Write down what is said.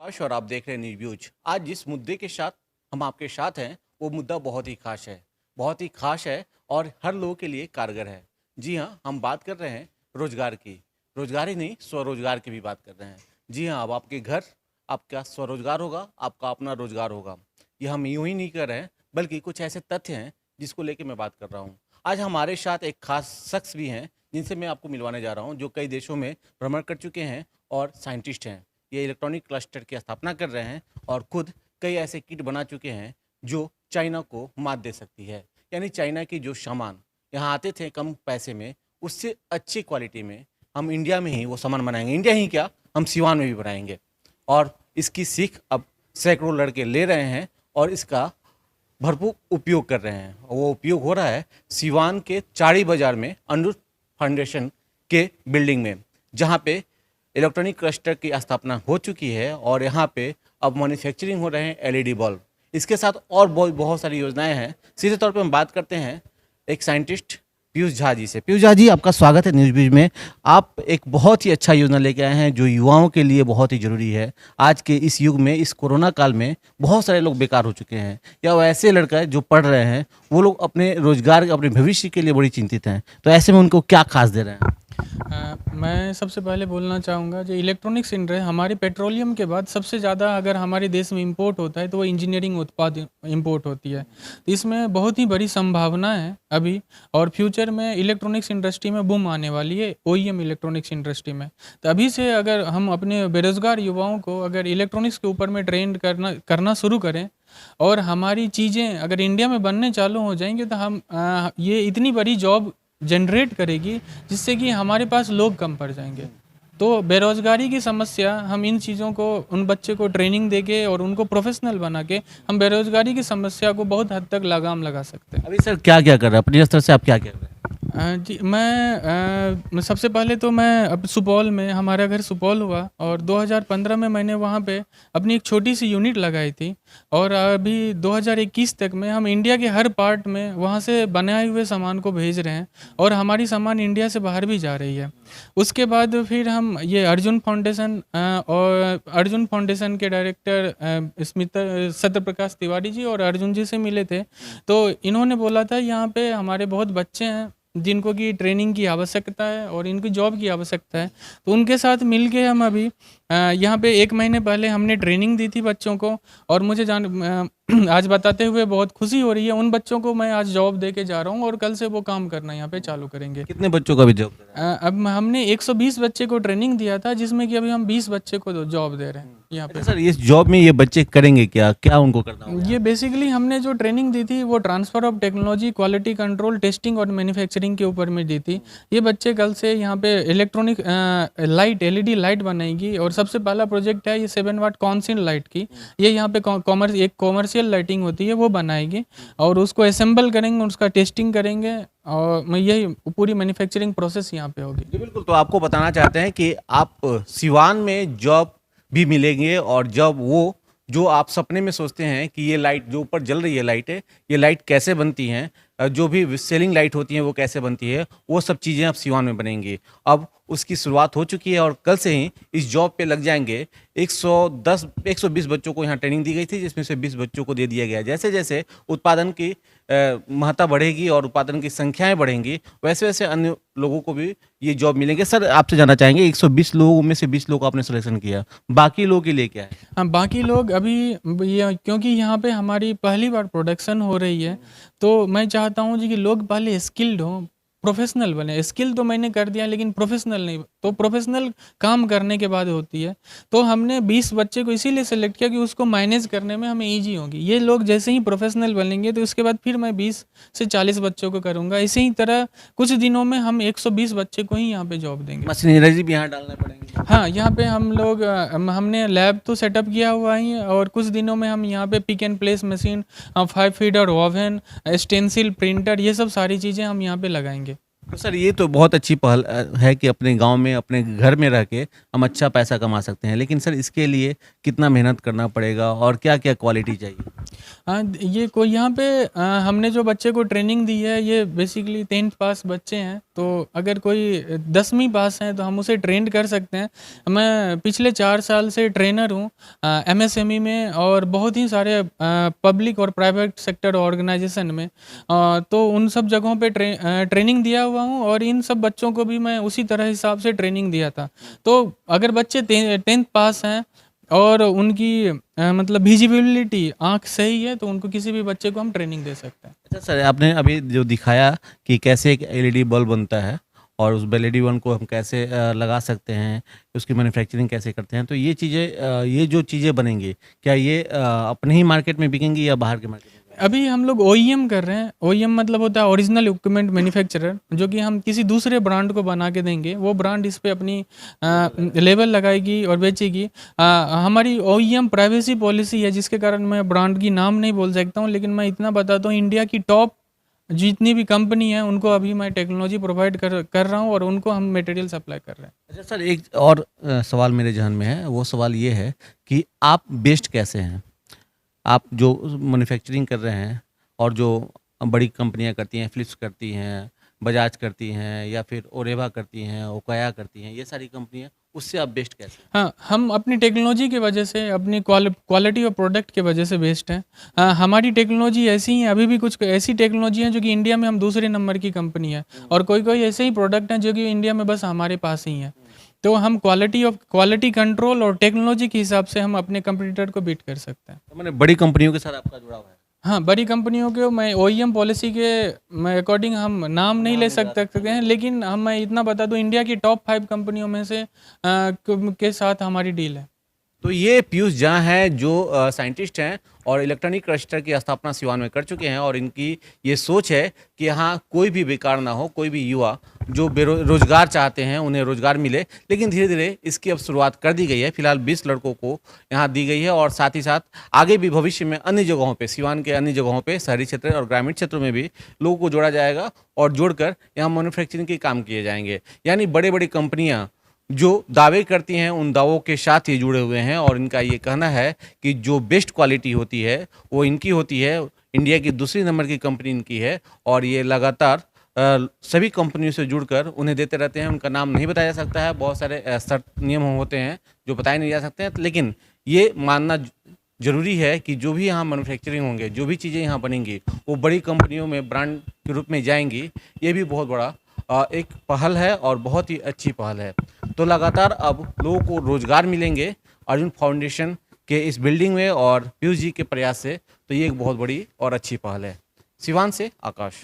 प्रकाश और आप देख रहे हैं न्यूज व्यूज। आज जिस मुद्दे के साथ हम आपके साथ हैं वो मुद्दा बहुत ही खास है, बहुत ही खास है और हर लोगों के लिए कारगर है। जी हाँ, हम बात कर रहे हैं रोजगार की। रोजगार ही नहीं, स्वरोजगार की भी बात कर रहे हैं। जी हाँ, अब आपके घर आपका स्वरोजगार होगा, आपका अपना रोजगार होगा। ये हम यूं ही नहीं कर रहे हैं, बल्कि कुछ ऐसे तथ्य हैं जिसको लेके मैं बात कर रहा हूँ। आज हमारे साथ एक खास शख्स भी हैं जिनसे मैं आपको मिलवाने जा रहा हूँ, जो कई देशों में भ्रमण कर चुके हैं और साइंटिस्ट हैं। ये इलेक्ट्रॉनिक क्लस्टर की स्थापना कर रहे हैं और खुद कई ऐसे किट बना चुके हैं जो चाइना को मात दे सकती है। यानी चाइना की जो सामान यहाँ आते थे कम पैसे में, उससे अच्छी क्वालिटी में हम इंडिया में ही वो सामान बनाएंगे। इंडिया ही क्या, हम सिवान में भी बनाएंगे। और इसकी सीख अब सैकड़ों लड़के ले रहे हैं और इसका भरपूर उपयोग कर रहे हैं। वो उपयोग हो रहा है सिवान के चाड़ी बाजार में अनुरूप फाउंडेशन के बिल्डिंग में, जहाँ पे इलेक्ट्रॉनिक क्लस्टर की स्थापना हो चुकी है और यहाँ पे अब मैन्युफैक्चरिंग हो रहे हैं एलईडी बल्ब। इसके साथ और बहुत बहुत सारी योजनाएं हैं। सीधे तौर पे हम बात करते हैं एक साइंटिस्ट पीयूष झा जी से। पीयूष झा जी, आपका स्वागत है न्यूज बीज में। आप एक बहुत ही अच्छा योजना लेके आए हैं जो युवाओं के लिए बहुत ही जरूरी है। आज के इस युग में, इस कोरोना काल में बहुत सारे लोग बेकार हो चुके हैं, या वो ऐसे लड़का है जो पढ़ रहे हैं, वो लोग अपने रोजगार, अपने भविष्य के लिए बड़ी चिंतित हैं। तो ऐसे में उनको क्या खास दे रहे हैं? मैं सबसे पहले बोलना चाहूँगा जो इलेक्ट्रॉनिक्स इंडस्ट्री हमारी पेट्रोलियम के बाद सबसे ज़्यादा अगर हमारे देश में इंपोर्ट होता है तो वो इंजीनियरिंग उत्पाद इंपोर्ट होती है। तो इसमें बहुत ही बड़ी संभावना है अभी, और फ्यूचर में इलेक्ट्रॉनिक्स इंडस्ट्री में बूम आने वाली है, ओईएम इलेक्ट्रॉनिक्स इंडस्ट्री में। तो अभी से अगर हम अपने बेरोजगार युवाओं को अगर इलेक्ट्रॉनिक्स के ऊपर में ट्रेंड करना शुरू करें और हमारी चीज़ें अगर इंडिया में बनने चालू हो जाएंगे तो हम ये इतनी बड़ी जॉब जनरेट करेगी जिससे कि हमारे पास लोग कम पड़ जाएंगे। तो बेरोज़गारी की समस्या, हम इन चीज़ों को, उन बच्चे को ट्रेनिंग देके और उनको प्रोफेशनल बना के हम बेरोज़गारी की समस्या को बहुत हद तक लगाम लगा सकते हैं। अभी सर क्या क्या कर रहे हैं अपने स्तर से, आप क्या कर रहे हैं? जी, मैं सबसे पहले तो मैं अब सुपौल में, हमारा घर सुपौल हुआ और 2015 में मैंने वहाँ पे अपनी एक छोटी सी यूनिट लगाई थी, और अभी 2021 तक में हम इंडिया के हर पार्ट में वहाँ से बनाए हुए सामान को भेज रहे हैं और हमारी सामान इंडिया से बाहर भी जा रही है। उसके बाद फिर हम ये अर्जुन फाउंडेशन और अर्जुन फाउंडेशन के डायरेक्टर स्मिता सत्यप्रकाश तिवारी जी और अर्जुन जी से मिले थे। तो इन्होंने बोला था यहाँ पे हमारे बहुत बच्चे हैं जिनको की ट्रेनिंग की आवश्यकता है और इनकी जॉब की आवश्यकता है। तो उनके साथ मिलके हम अभी यहाँ पे 1 महीने पहले हमने ट्रेनिंग दी थी बच्चों को, और मुझे आज बताते हुए बहुत खुशी हो रही है। उन बच्चों को मैं आज जॉब दे के जा रहा हूँ और कल से वो काम करना यहाँ पे चालू करेंगे। कितने बच्चों का भी जॉब दे रहे हैं? अब हमने 120 बच्चे को ट्रेनिंग दिया था, जिसमें कि अभी हम 20 बच्चे को जॉब दे रहे हैं यहाँ पे। अच्छा सर, इस जॉब में ये बच्चे करेंगे क्या, क्या उनको करना होगा? ये बेसिकली हमने जो ट्रेनिंग दी थी वो transfer of technology, quality control, testing और मैन्युफैक्चरिंग के ऊपर में दी थी। ये बच्चे कल से यहाँ पे इलेक्ट्रॉनिक लाइट, एलईडी लाइट बनाएगी, और सबसे पहला प्रोजेक्ट है ये 7 वाट कॉन्सिल लाइट की। ये यहाँ पे एक कॉमर्शियल लाइटिंग होती है वो बनाएगी और उसको असेंबल करेंगे, उसका टेस्टिंग करेंगे, और मैं यही पूरी मैन्युफैक्चरिंग प्रोसेस यहाँ पे होगी। जी बिल्कुल। तो आपको बताना चाहते हैं कि आप सिवान में जॉब भी मिलेंगे, और जब वो जो आप सपने में सोचते हैं कि ये लाइट जो ऊपर जल रही है लाइट है, ये लाइट कैसे बनती हैं, जो भी सेलिंग लाइट होती हैं वो कैसे बनती है, वो सब चीज़ें अब सिवान में बनेंगी। अब उसकी शुरुआत हो चुकी है और कल से ही इस जॉब पे लग जाएंगे 120 बच्चों को यहाँ ट्रेनिंग दी गई थी, जिसमें से 20 बच्चों को दे दिया गया है। जैसे जैसे उत्पादन की महत्ता बढ़ेगी और उत्पादन की संख्याएं बढ़ेंगी, वैसे वैसे अन्य लोगों को भी ये जॉब मिलेंगे। सर, आपसे जानना चाहेंगे, 120 लोगों में से 20 लोग आपने सिलेक्शन किया, बाकी लोगों के लिए क्या है? हाँ, बाकी लोग अभी ये, क्योंकि यहाँ पे हमारी पहली बार प्रोडक्शन हो रही है, तो मैं चाहता हूँ जी कि लोग पहले स्किल्ड हों, प्रोफेशनल बने। स्किल तो मैंने कर दिया लेकिन प्रोफेशनल नहीं, तो प्रोफेशनल काम करने के बाद होती है। तो हमने 20 बच्चे को इसीलिए सेलेक्ट किया कि उसको मैनेज करने में हमें ईजी होगी। ये लोग जैसे ही प्रोफेशनल बनेंगे तो उसके बाद फिर मैं 20 से 40 बच्चों को करूँगा। इसी ही तरह कुछ दिनों में हम 120 बच्चे को ही यहाँ पे जॉब देंगे। मशीनरी भी यहाँ डालना पड़ेंगे? हाँ, यहाँ पे हम लोग हमने लैब तो सेटअप किया हुआ ही है, और कुछ दिनों में हम यहाँ पे pick and place machine, 5 feeder oven, stencil printer, ये सब सारी चीज़ें हम यहाँ पे लगाएंगे। तो सर, ये तो बहुत अच्छी पहल है कि अपने गांव में, अपने घर में रह के हम अच्छा पैसा कमा सकते हैं। लेकिन सर, इसके लिए कितना मेहनत करना पड़ेगा और क्या क्या क्वालिटी चाहिए? हाँ, ये कोई यहाँ पे हमने जो बच्चे को ट्रेनिंग दी है ये बेसिकली 10th पास बच्चे हैं, तो अगर कोई 10वीं पास है तो हम उसे ट्रेंड कर सकते हैं। मैं पिछले 4 साल से ट्रेनर हूँ एमएसएमई में और बहुत ही सारे पब्लिक और प्राइवेट सेक्टर ऑर्गेनाइजेशन में। तो उन सब जगहों पे ट्रेनिंग दिया हुआ हूँ और इन सब बच्चों को भी मैं उसी तरह हिसाब से ट्रेनिंग दिया था। तो अगर बच्चे 10th पास हैं और उनकी मतलब विजिबिलिटी आँख सही है तो उनको किसी भी बच्चे को हम ट्रेनिंग दे सकते हैं। अच्छा सर, आपने अभी जो दिखाया कि कैसे एक एलईडी बल्ब बनता है और उस एलईडी बल्ब को हम कैसे लगा सकते हैं, उसकी मैन्युफैक्चरिंग कैसे करते हैं, तो ये चीज़ें ये जो चीज़ें बनेंगी, क्या ये अपने ही मार्केट में बिकेंगी या बाहर के मार्केट में? अभी हम लोग ओईएम कर रहे हैं। ओईएम मतलब होता है ओरिजिनल इक्विपमेंट मैन्युफैक्चरर, जो कि हम किसी दूसरे ब्रांड को बना के देंगे। वो ब्रांड इस पे अपनी लेबल लगाएगी और बेचेगी। हमारी ओईएम प्राइवेसी पॉलिसी है, जिसके कारण मैं ब्रांड की नाम नहीं बोल सकता हूँ, लेकिन मैं इतना बताता हूँ इंडिया की टॉप जितनी भी कंपनी है उनको अभी मैं टेक्नोलॉजी प्रोवाइड कर रहा हूँ और उनको हम मटेरियल सप्लाई कर रहे हैं। अच्छा सर, एक और सवाल मेरे जहन में है, वो सवाल ये है कि आप बेस्ड कैसे हैं? आप जो मैन्युफैक्चरिंग कर रहे हैं और जो बड़ी कंपनियां करती हैं, फिलिप्स करती हैं, बजाज करती हैं या फिर ओरेवा करती हैं, ओकाया करती हैं, ये सारी कंपनियां, उससे आप बेस्ट कैसे हैं? हाँ, हम अपनी टेक्नोलॉजी की वजह से, अपनी क्वालिटी और प्रोडक्ट की वजह से बेस्ट हैं। हमारी टेक्नोलॉजी ऐसी है, अभी भी कुछ ऐसी टेक्नोलॉजी है जो कि इंडिया में हम दूसरे नंबर की कंपनी है, और कोई ऐसे ही प्रोडक्ट हैं जो कि इंडिया में बस हमारे पास ही हैं। तो हम क्वालिटी कंट्रोल और टेक्नोलॉजी के हिसाब से हम अपने कंपटीटर को बीट कर सकते हैं। तो मैंने बड़ी कंपनियों के साथ आपका जुड़ाव है? हाँ, बड़ी कंपनियों के मैं ओईएम पॉलिसी के मैं अकॉर्डिंग हम नाम नहीं ले सकते हैं, लेकिन मैं इतना बता दूं इंडिया की टॉप 5 कंपनियों में से के साथ हमारी डील है। तो ये पीयूष झा हैं जो साइंटिस्ट हैं और इलेक्ट्रॉनिक क्लस्टर की स्थापना सिवान में कर चुके हैं, और इनकी ये सोच है कि यहाँ कोई भी बेकार ना हो, कोई भी युवा जो रोजगार चाहते हैं उन्हें रोजगार मिले। लेकिन धीरे धीरे इसकी अब शुरुआत कर दी गई है। फिलहाल 20 लड़कों को यहाँ दी गई है और साथ ही साथ आगे भी भविष्य में अन्य जगहों पे, सिवान के अन्य जगहों पे, शहरी क्षेत्र और ग्रामीण क्षेत्रों में भी लोगों को जोड़ा जाएगा और जोड़कर यहाँ मैन्युफैक्चरिंग के काम किए जाएंगे। यानी बड़े बड़ी कंपनियाँ जो दावे करती हैं उन दावों के साथ ये जुड़े हुए हैं, और इनका ये कहना है कि जो बेस्ट क्वालिटी होती है वो इनकी होती है। इंडिया की दूसरी नंबर की कंपनी इनकी है और ये लगातार सभी कंपनियों से जुड़कर उन्हें देते रहते हैं। उनका नाम नहीं बताया जा सकता है, बहुत सारे शर्त नियम होते हैं जो बताए नहीं जा सकते हैं, लेकिन ये मानना जरूरी है कि जो भी यहाँ मैन्युफैक्चरिंग होंगे, जो भी चीज़ें यहाँ बनेंगी वो बड़ी कंपनियों में ब्रांड के रूप में जाएंगी। ये भी बहुत बड़ा एक पहल है और बहुत ही अच्छी पहल है। तो लगातार अब लोगों को रोजगार मिलेंगे अर्जुन फाउंडेशन के इस बिल्डिंग में और पीयूष जी के प्रयास से। तो ये एक बहुत बड़ी और अच्छी पहल है। सिवान से आकाश।